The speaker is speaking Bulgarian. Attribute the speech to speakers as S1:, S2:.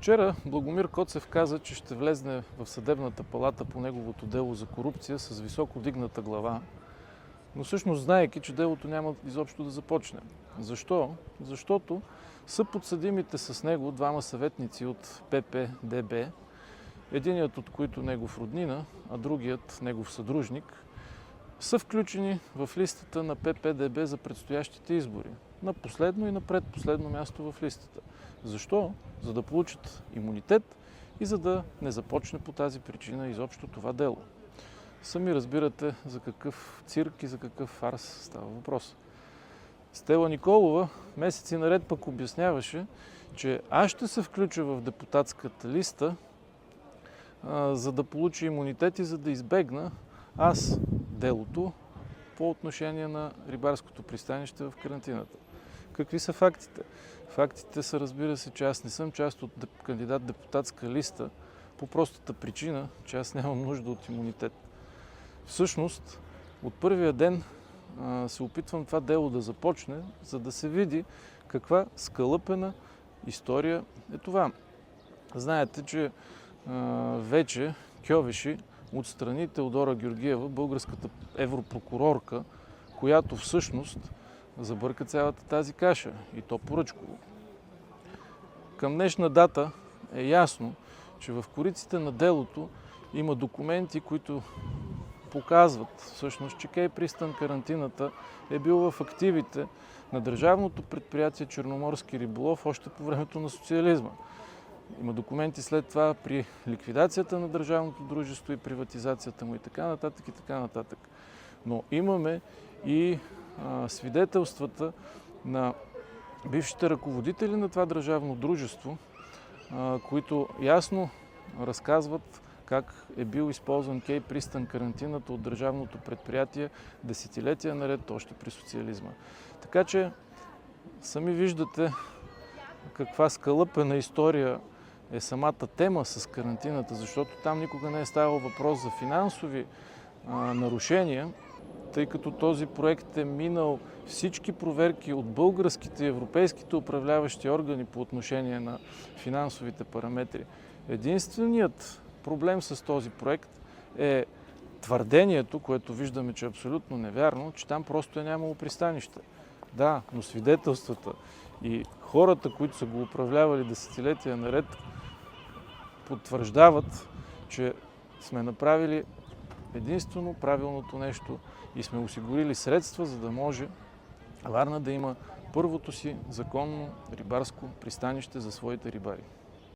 S1: Вчера Благомир Коцев каза, че ще влезне в съдебната палата по неговото дело за корупция с високо вдигната глава, но всъщност знаейки, че делото няма изобщо да започне. Защо? Защото съподсъдимите с него двама съветници от ПП-ДБ, единият от които негов роднина, а другият негов съдружник, са включени в листата на ПП-ДБ за предстоящите избори. На последно и на предпоследно място в листата. Защо? За да получат имунитет и за да не започне по тази причина изобщо това дело. Сами разбирате за какъв цирк и за какъв фарс става въпрос. Стела Николова месеци наред пък обясняваше, че аз ще се включа в депутатската листа, за да получи имунитет и за да избегна аз делото по отношение на рибарското пристанище в карантината. Какви са фактите? Фактите са, разбира се, че аз не съм част от кандидат-депутатска листа по простата причина, че аз нямам нужда от имунитет. Всъщност, от първия ден се опитвам това дело да започне, за да се види каква скалъпена история е това. Знаете, че вече Кьовеши отстрани Теодора Георгиева, българската европрокурорка, която всъщност забърка цялата тази каша и то поръчково. Към днешна дата е ясно, че в кориците на делото има документи, които показват всъщност, че Кей Пристан Карантината е бил в активите на държавното предприятие Черноморски риболов още по времето на социализма. Има документи след това при ликвидацията на държавното дружество и приватизацията му и така нататък и така нататък. Но имаме и свидетелствата на бившите ръководители на това държавно дружество, които ясно разказват как е бил използван Кей Пристан Карантината от държавното предприятие десетилетия наред, още при социализма. Така че сами виждате каква скалъпена история е самата тема с карантината, защото там никога не е ставал въпрос за финансови нарушения, тъй като този проект е минал всички проверки от българските и европейските управляващи органи по отношение на финансовите параметри. Единственият проблем с този проект е твърдението, което виждаме, че е абсолютно невярно, че там просто е нямало пристанище. Да, но свидетелствата и хората, които са го управлявали десетилетия наред, потвърждават, че сме направили единствено правилното нещо и сме осигурили средства, за да може Варна да има първото си законно рибарско пристанище за своите рибари.